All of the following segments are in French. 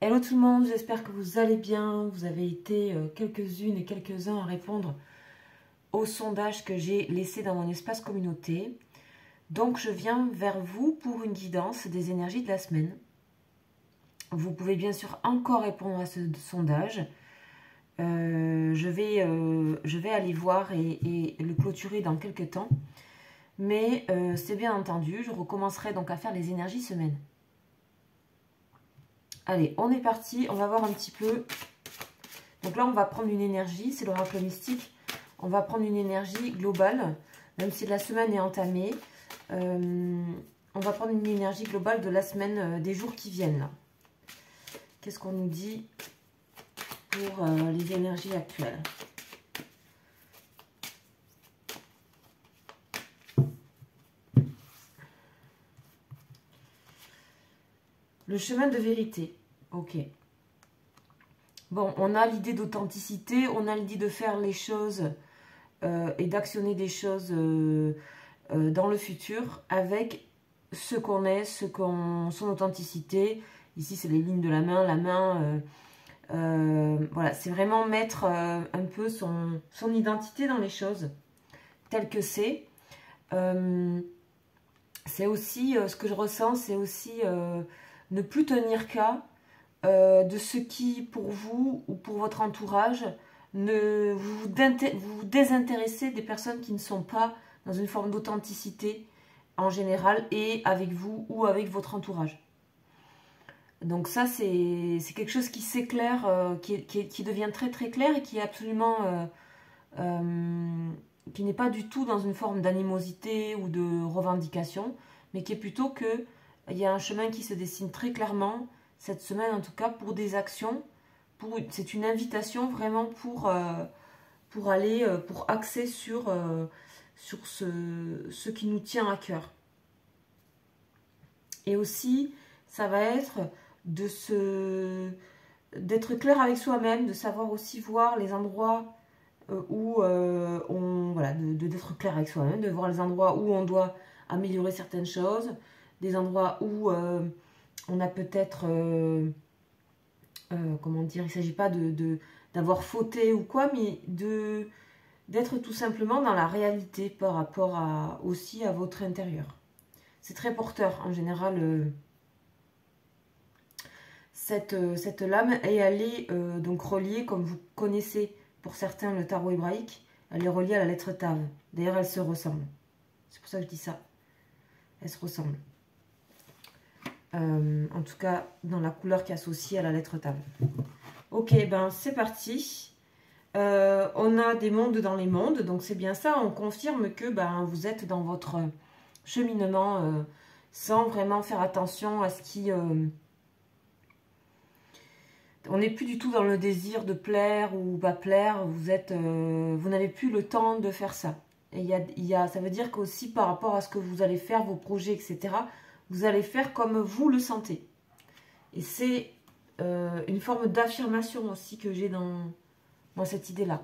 Hello tout le monde, j'espère que vous allez bien. Vous avez été quelques-unes et quelques-uns à répondre au sondage que j'ai laissé dans mon espace communauté. Donc je viens vers vous pour une guidance des énergies de la semaine. Vous pouvez bien sûr encore répondre à ce sondage. Je vais aller voir et le clôturer dans quelques temps. Mais c'est bien entendu, je recommencerai donc à faire les énergies semaine. Allez, on est parti, on va voir un petit peu. Donc là, on va prendre une énergie, c'est l'oracle mystique. On va prendre une énergie globale, même si la semaine est entamée. On va prendre une énergie globale de la semaine, des jours qui viennent. Qu'est-ce qu'on nous dit pour les énergies actuelles? Le chemin de vérité. Ok. Bon, on a l'idée d'authenticité, on a l'idée de faire les choses et d'actionner des choses dans le futur avec ce qu'on est, son authenticité. Ici, c'est les lignes de la main, voilà, c'est vraiment mettre un peu son identité dans les choses, telles que c'est. C'est aussi, ce que je ressens, c'est aussi ne plus tenir cas de ce qui, pour vous ou pour votre entourage, vous désintéressez des personnes qui ne sont pas dans une forme d'authenticité en général et avec vous ou avec votre entourage. Donc ça, c'est quelque chose qui s'éclaire, qui devient très très clair et qui est absolument... qui n'est pas du tout dans une forme d'animosité ou de revendication, mais qui est plutôt que il y a un chemin qui se dessine très clairement, cette semaine en tout cas, pour des actions. C'est une invitation vraiment pour aller, pour axer sur ce qui nous tient à cœur. Et aussi, ça va être d'être clair avec soi-même, de savoir aussi voir les endroits où voilà, d'être clair avec soi-même, de voir les endroits où on doit améliorer certaines choses, des endroits où on a peut-être, comment dire, il ne s'agit pas d'avoir fauté ou quoi, mais d'être tout simplement dans la réalité par rapport aussi à votre intérieur. C'est très porteur en général, cette lame, et elle est donc reliée, comme vous connaissez pour certains le tarot hébraïque, elle est reliée à la lettre Tav. D'ailleurs, elle se ressemble. C'est pour ça que je dis ça. Elle se ressemble. En tout cas, dans la couleur qui est associée à la lettre Tav. Ok, ben c'est parti. On a des mondes dans les mondes, donc c'est bien ça. On confirme que ben, vous êtes dans votre cheminement sans vraiment faire attention à ce qui... on n'est plus du tout dans le désir de plaire ou pas plaire. Vous n'avez plus le temps de faire ça. Et ça veut dire qu'aussi par rapport à ce que vous allez faire, vos projets, etc., vous allez faire comme vous le sentez. Et c'est une forme d'affirmation aussi que j'ai dans cette idée-là.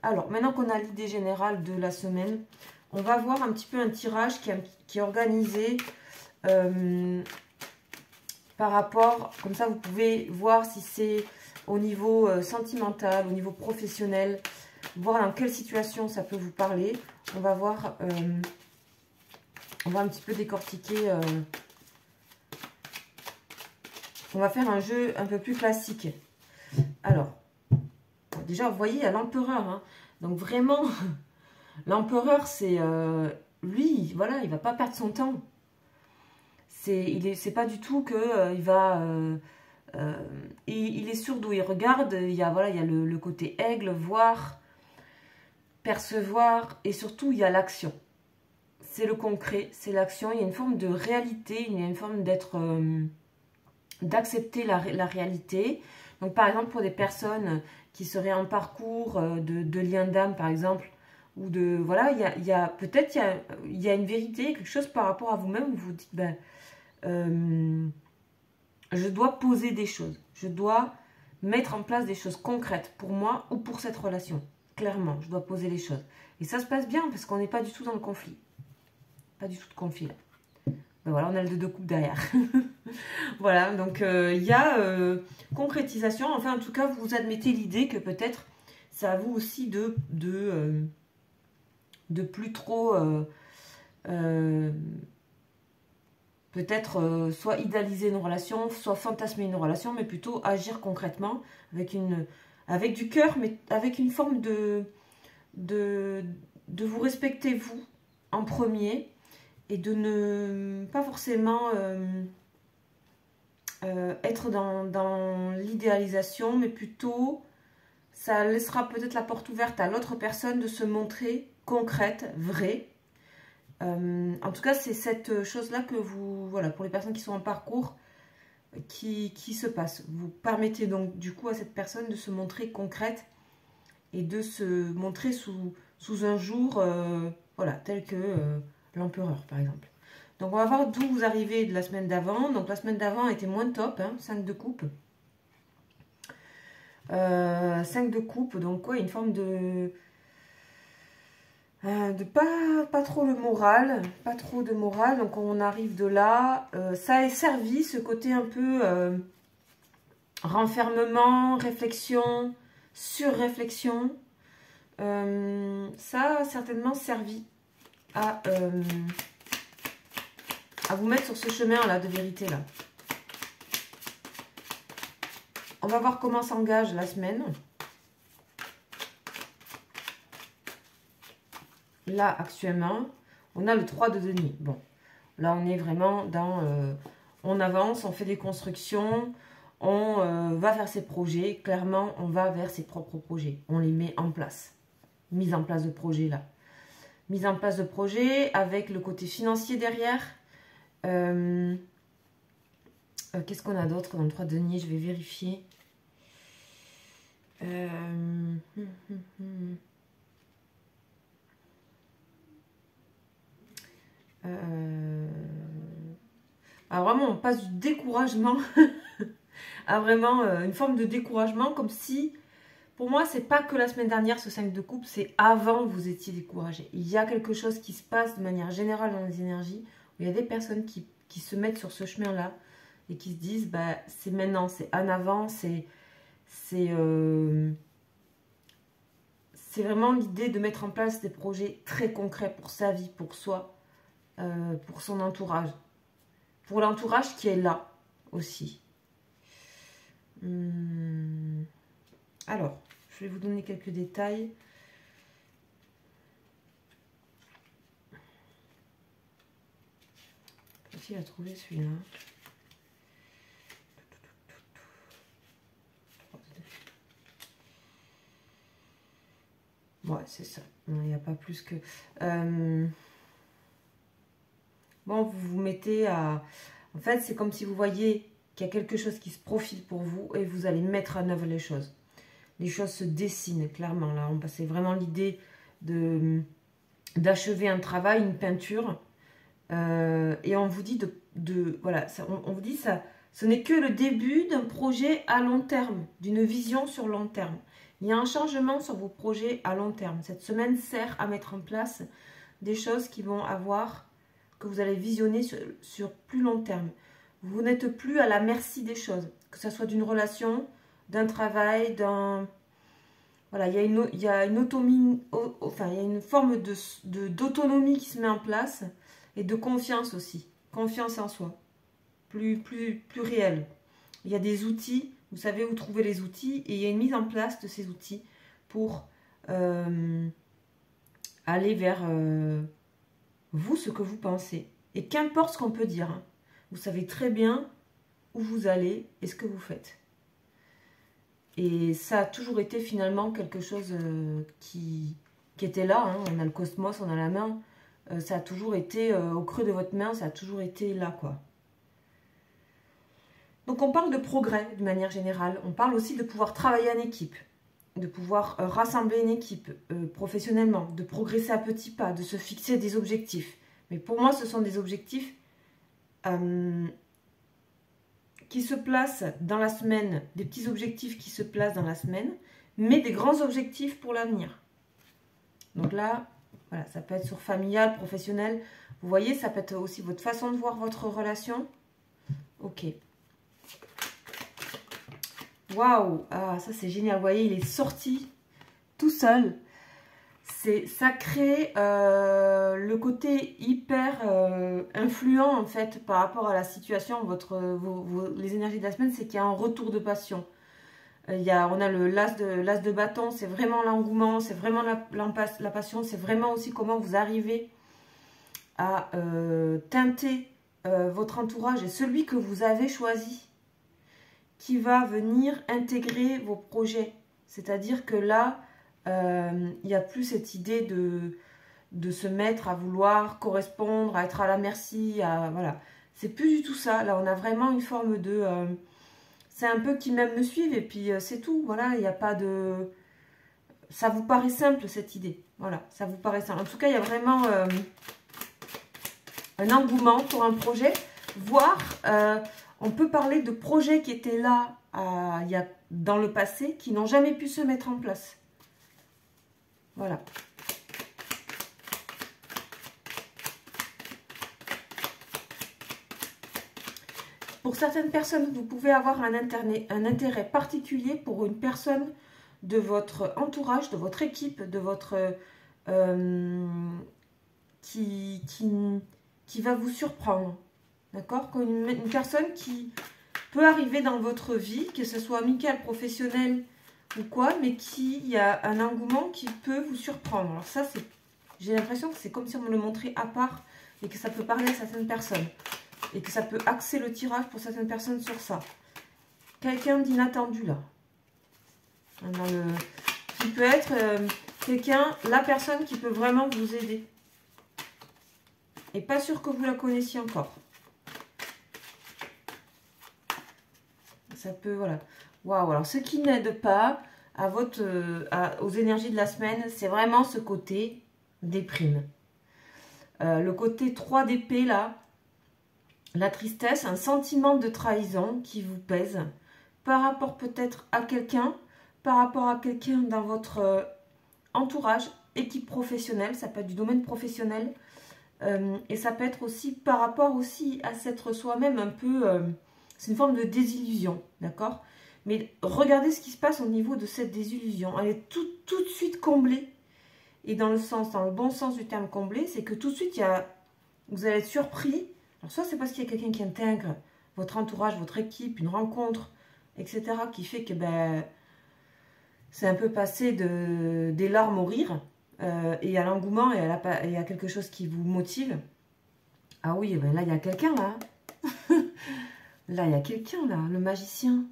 Alors, maintenant qu'on a l'idée générale de la semaine, on va voir un petit peu un tirage qui est organisé par rapport, comme ça vous pouvez voir si c'est au niveau sentimental, au niveau professionnel, voir dans quelle situation ça peut vous parler. On va voir, on va un petit peu décortiquer, on va faire un jeu un peu plus classique. Alors, déjà vous voyez, il y a l'empereur, hein. Donc vraiment, l'empereur c'est, lui, voilà, il va pas perdre son temps. C'est pas du tout que il va... il est sûr d'où il regarde. Il y a, voilà, il y a le côté aigle, voir, percevoir, et surtout il y a l'action. C'est le concret, c'est l'action. Il y a une forme de réalité, il y a une forme d'accepter la réalité. Donc par exemple pour des personnes qui seraient en parcours de lien d'âme par exemple, ou de... Voilà, peut-être il y a une vérité, quelque chose par rapport à vous-même où vous dites... Ben, je dois poser des choses, je dois mettre en place des choses concrètes pour moi ou pour cette relation. Clairement, je dois poser les choses. Et ça se passe bien parce qu'on n'est pas du tout dans le conflit. Pas du tout de conflit là. Ben voilà, on a le 2 de coupe derrière. Voilà, donc il y a concrétisation. Enfin, en tout cas, vous admettez l'idée que peut-être c'est à vous aussi de plus trop... peut-être soit idéaliser une relation, soit fantasmer une relation, mais plutôt agir concrètement avec du cœur, mais avec une forme de vous respecter vous en premier et de ne pas forcément être dans l'idéalisation, mais plutôt ça laissera peut-être la porte ouverte à l'autre personne de se montrer concrète, vraie. En tout cas, c'est cette chose-là que vous, voilà, pour les personnes qui sont en parcours, qui se passe. Vous permettez donc du coup à cette personne de se montrer concrète et de se montrer sous un jour, voilà, tel que l'empereur par exemple. Donc on va voir d'où vous arrivez de la semaine d'avant. Donc la semaine d'avant était moins top, hein, 5 de coupe. 5 de coupe, donc quoi, une forme de pas trop le moral, pas trop de morale, donc on arrive de là, ça est servi, ce côté un peu renfermement, réflexion, surréflexion, ça a certainement servi à vous mettre sur ce chemin là de vérité là. On va voir comment s'engage la semaine. Là, actuellement, on a le 3 de denier. Bon, là, on est vraiment dans... on avance, on fait des constructions, on va vers ses projets. Clairement, on va vers ses propres projets. On les met en place. Mise en place de projet, là. Mise en place de projet avec le côté financier derrière. Qu'est-ce qu'on a d'autre dans le 3 de denier? Je vais vérifier. Alors vraiment, on passe du découragement à vraiment une forme de découragement, comme si, pour moi, c'est pas que la semaine dernière, ce 5 de coupe, c'est avant vous étiez découragé. Il y a quelque chose qui se passe de manière générale dans les énergies, où il y a des personnes qui se mettent sur ce chemin-là et qui se disent, bah, c'est maintenant, c'est en avant, c'est vraiment l'idée de mettre en place des projets très concrets pour sa vie, pour soi, pour son entourage. Pour l'entourage qui est là aussi. Alors, je vais vous donner quelques détails. Facile à trouver celui-là. Ouais, c'est ça. Il n'y a pas plus que... Bon, vous vous mettez à... En fait, c'est comme si vous voyez qu'il y a quelque chose qui se profile pour vous et vous allez mettre en œuvre les choses. Les choses se dessinent, clairement. Là, c'est vraiment l'idée d'achever un travail, une peinture. Et on vous dit voilà, on vous dit ça, ce n'est que le début d'un projet à long terme, d'une vision sur long terme. Il y a un changement sur vos projets à long terme. Cette semaine sert à mettre en place des choses qui vont avoir... que vous allez visionner sur plus long terme. Vous n'êtes plus à la merci des choses, que ce soit d'une relation, d'un travail, d'un... Voilà, il y a une autonomie, enfin, il y a une forme d'autonomie qui se met en place et de confiance aussi. Confiance en soi, plus réelle. Il y a des outils, vous savez où trouver les outils et il y a une mise en place de ces outils pour aller vers... vous, ce que vous pensez. Et qu'importe ce qu'on peut dire, hein, vous savez très bien où vous allez et ce que vous faites. Et ça a toujours été finalement quelque chose qui était là. Hein. On a le cosmos, on a la main. Ça a toujours été au creux de votre main, ça a toujours été là, quoi. Donc on parle de progrès de manière générale. On parle aussi de pouvoir travailler en équipe, de pouvoir rassembler une équipe professionnellement, de progresser à petits pas, de se fixer des objectifs. Mais pour moi, ce sont des objectifs qui se placent dans la semaine, des petits objectifs qui se placent dans la semaine, mais des grands objectifs pour l'avenir. Donc là, voilà, ça peut être sur familial, professionnel. Vous voyez, ça peut être aussi votre façon de voir votre relation. Ok. Waouh! Ah, ça c'est génial. Vous voyez, il est sorti tout seul. Ça crée le côté hyper influent en fait par rapport à la situation. Les énergies de la semaine, c'est qu'il y a un retour de passion. On a l'as de bâton, c'est vraiment l'engouement, c'est vraiment la passion, c'est vraiment aussi comment vous arrivez à teinter votre entourage et celui que vous avez choisi qui va venir intégrer vos projets. C'est-à-dire que là, il n'y a plus cette idée de se mettre à vouloir correspondre, à être à la merci, voilà. C'est plus du tout ça. Là, on a vraiment une forme de... c'est un peu qui même me suivent et puis c'est tout. Voilà, il n'y a pas de... Ça vous paraît simple, cette idée. Voilà, ça vous paraît simple. En tout cas, il y a vraiment un engouement pour un projet. Voire, on peut parler de projets qui étaient là dans le passé, qui n'ont jamais pu se mettre en place. Voilà. Pour certaines personnes, vous pouvez avoir un intérêt particulier pour une personne de votre entourage, de votre équipe, de votre qui va vous surprendre. D'accord? Une personne qui peut arriver dans votre vie, que ce soit amical, professionnel ou quoi, mais il y a un engouement qui peut vous surprendre. Alors ça, j'ai l'impression que c'est comme si on me le montrait à part et que ça peut parler à certaines personnes. Et que ça peut axer le tirage pour certaines personnes sur ça. Quelqu'un d'inattendu là. Qui peut être la personne qui peut vraiment vous aider. Et pas sûr que vous la connaissiez encore. Ça peut, voilà. Waouh, alors ce qui n'aide pas aux énergies de la semaine, c'est vraiment ce côté déprime. Le côté 3 d'épée là. La tristesse, un sentiment de trahison qui vous pèse par rapport peut-être à quelqu'un, par rapport à quelqu'un dans votre entourage, équipe professionnelle, ça peut être du domaine professionnel, et ça peut être aussi par rapport aussi à s'être soi-même un peu, c'est une forme de désillusion, d'accord? Mais regardez ce qui se passe au niveau de cette désillusion, elle est tout de suite comblée, et dans le bon sens du terme comblée, c'est que tout de suite, vous allez être surpris. Alors soit c'est parce qu'il y a quelqu'un qui intègre votre entourage, votre équipe, une rencontre, etc. qui fait que c'est un peu passé des larmes au rire et à l'engouement et à quelque chose qui vous motive. Ah oui, ben là il y a quelqu'un là. Là il y a quelqu'un là, le magicien.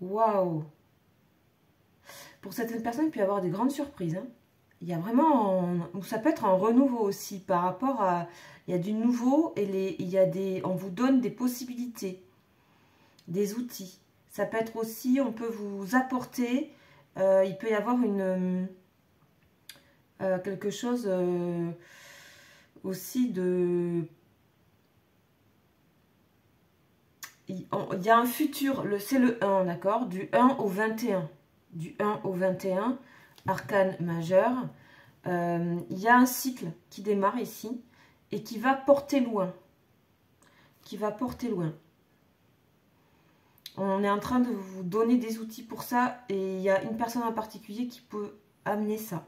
Waouh! Pour certaines personnes, il peut y avoir des grandes surprises. Hein. Il y a vraiment, ça peut être un renouveau aussi par rapport à, il y a du nouveau et on vous donne des possibilités, des outils. Ça peut être aussi, on peut vous apporter, il peut y avoir quelque chose aussi de, il y a un futur, c'est le 1, d'accord, du 1 au 21, du 1 au 21, arcane majeur. Il y a un cycle qui démarre ici et qui va porter loin. On est en train de vous donner des outils pour ça et il y a une personne en particulier qui peut amener ça.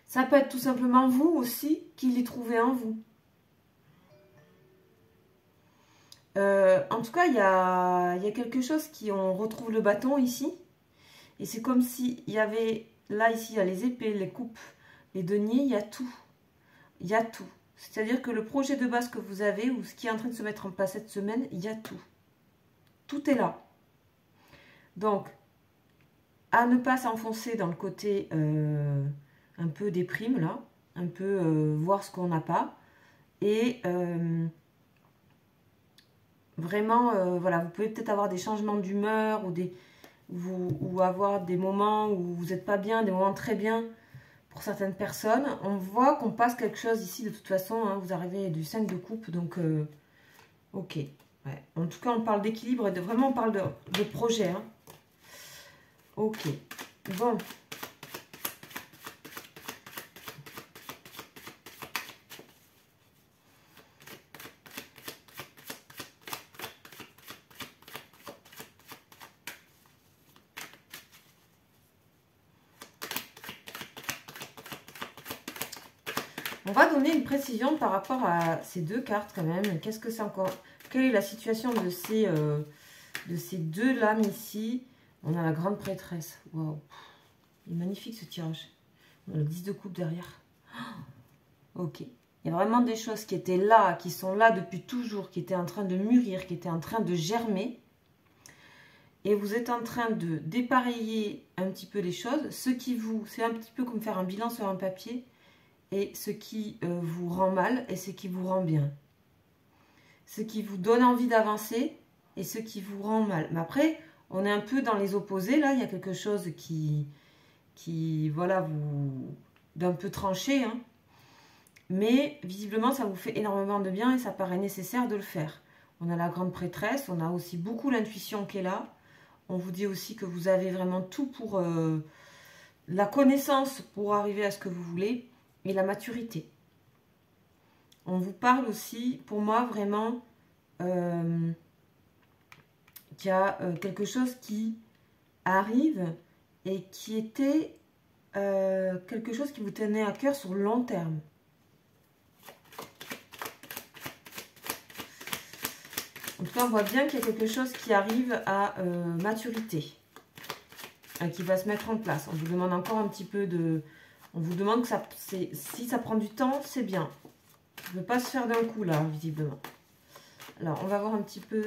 Ça peut être tout simplement vous aussi qui les trouvez en vous. En tout cas, il y a quelque chose on retrouve le bâton ici. Et c'est comme s'il y avait, là ici, il y a les épées, les coupes, les deniers, il y a tout. Il y a tout. C'est-à-dire que le projet de base que vous avez, ou ce qui est en train de se mettre en place cette semaine, il y a tout. Tout est là. Donc, à ne pas s'enfoncer dans le côté un peu déprime, là. Un peu voir ce qu'on n'a pas. Et vraiment, voilà, vous pouvez peut-être avoir des changements d'humeur ou avoir des moments où vous n'êtes pas bien, des moments très bien pour certaines personnes. On voit qu'on passe quelque chose ici de toute façon, hein, vous arrivez du 5 de coupe, donc ok. Ouais. En tout cas, on parle d'équilibre, vraiment on parle de projet. Hein. Ok, bon. On va donner une précision par rapport à ces deux cartes quand même. Qu'est-ce que c'est encore? Quelle est la situation de ces deux lames ici? On a la grande prêtresse. Waouh! Il est magnifique ce tirage. On a le 10 de coupe derrière. Ok. Il y a vraiment des choses qui étaient là, qui sont là depuis toujours, qui étaient en train de mûrir, qui étaient en train de germer. Et vous êtes en train de dépareiller un petit peu les choses. C'est un petit peu comme faire un bilan sur un papier. Et ce qui vous rend mal et ce qui vous rend bien. Ce qui vous donne envie d'avancer et ce qui vous rend mal. Mais après, on est un peu dans les opposés. Là, il y a quelque chose qui voilà, d'un peu tranché. Hein. Mais visiblement, ça vous fait énormément de bien et ça paraît nécessaire de le faire. On a la grande prêtresse, on a aussi beaucoup l'intuition qui est là. On vous dit aussi que vous avez vraiment tout pour la connaissance pour arriver à ce que vous voulez et la maturité. On vous parle aussi, pour moi, vraiment, qu'il y a quelque chose qui arrive et qui était quelque chose qui vous tenait à cœur sur le long terme. En tout cas, on voit bien qu'il y a quelque chose qui arrive à maturité, qui va se mettre en place. On vous demande encore un petit peu de... On vous demande que si ça prend du temps, c'est bien. Ça ne peut pas se faire d'un coup, là, visiblement. Alors, on va voir un petit peu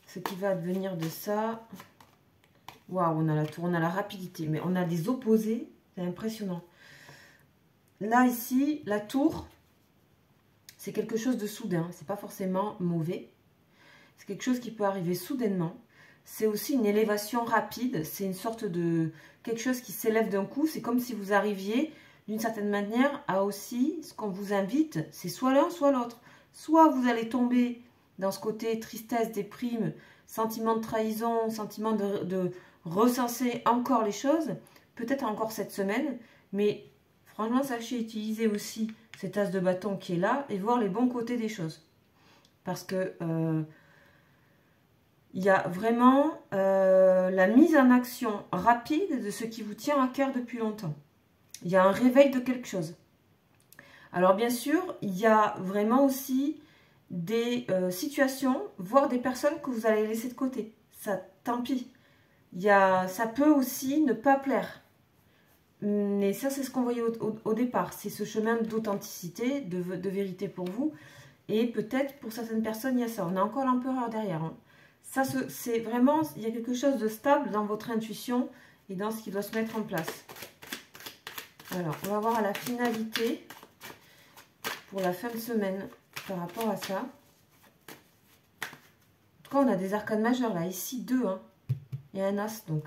ce qui va advenir de ça. Waouh, on a la tour, on a la rapidité, mais on a des opposés. C'est impressionnant. Là, ici, la tour... C'est quelque chose de soudain, c'est pas forcément mauvais. C'est quelque chose qui peut arriver soudainement. C'est aussi une élévation rapide, c'est une sorte de quelque chose qui s'élève d'un coup. C'est comme si vous arriviez d'une certaine manière à aussi, ce qu'on vous invite, c'est soit l'un, soit l'autre. Soit vous allez tomber dans ce côté tristesse, déprime, sentiment de trahison, sentiment de recenser encore les choses, peut-être encore cette semaine, mais franchement, sachez utiliser aussi cet as de bâton qui est là et voir les bons côtés des choses. Parce que il y a vraiment la mise en action rapide de ce qui vous tient à cœur depuis longtemps. Il y a un réveil de quelque chose. Alors bien sûr, il y a vraiment aussi des situations, voire des personnes que vous allez laisser de côté. Ça, tant pis. Ça peut aussi ne pas plaire. Mais ça, c'est ce qu'on voyait au départ. C'est ce chemin d'authenticité, de vérité pour vous. Et peut-être pour certaines personnes, il y a ça. On a encore l'empereur derrière. Hein. Ça, c'est vraiment, il y a quelque chose de stable dans votre intuition et dans ce qui doit se mettre en place. Alors, on va voir à la finalité pour la fin de semaine par rapport à ça. En tout cas, on a des arcanes majeures là. Ici, 2. Hein. Et un as. Donc,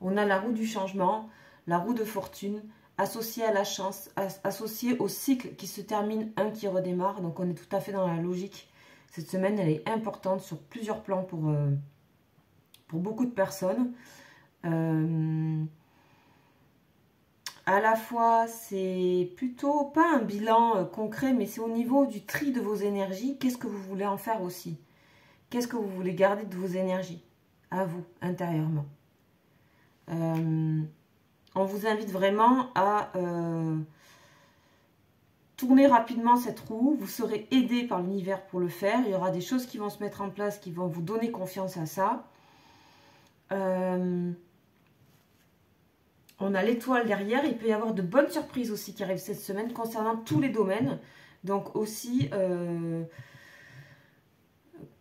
on a la roue du changement. La roue de fortune, associée à la chance, associée au cycle qui se termine, un qui redémarre. Donc, on est tout à fait dans la logique. Cette semaine, elle est importante sur plusieurs plans pour beaucoup de personnes. À la fois, c'est plutôt pas un bilan concret, mais c'est au niveau du tri de vos énergies. Qu'est-ce que vous voulez en faire aussi? Qu'est-ce que vous voulez garder de vos énergies à vous, intérieurement? On vous invite vraiment à tourner rapidement cette roue. Vous serez aidé par l'univers pour le faire. Il y aura des choses qui vont se mettre en place, qui vont vous donner confiance à ça. On a l'étoile derrière. Il peut y avoir de bonnes surprises aussi qui arrivent cette semaine concernant tous les domaines. Donc aussi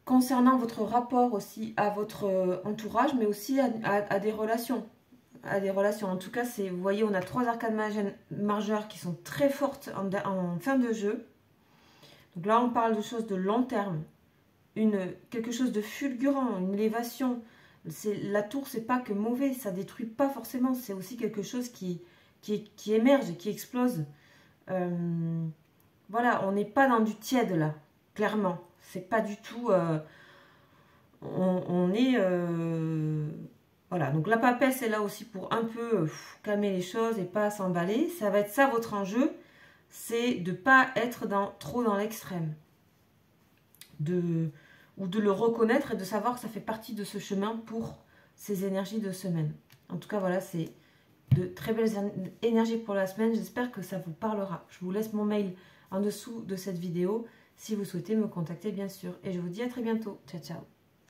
concernant votre rapport aussi à votre entourage, mais aussi à des relations. En tout cas, vous voyez, on a 3 arcanes majeures qui sont très fortes en fin de jeu. Donc là, on parle de choses de long terme, quelque chose de fulgurant, une élévation. La tour, c'est pas que mauvais, ça détruit pas forcément, c'est aussi quelque chose qui émerge, qui explose. Voilà, on n'est pas dans du tiède là, clairement. C'est pas du tout... on est... Voilà, donc la papesse est là aussi pour un peu calmer les choses et pas s'emballer. Ça va être ça votre enjeu, c'est de ne pas être trop dans l'extrême. Ou de le reconnaître et de savoir que ça fait partie de ce chemin pour ces énergies de semaine. En tout cas, voilà, c'est de très belles énergies pour la semaine. J'espère que ça vous parlera. Je vous laisse mon mail en dessous de cette vidéo si vous souhaitez me contacter bien sûr. Et je vous dis à très bientôt. Ciao, ciao.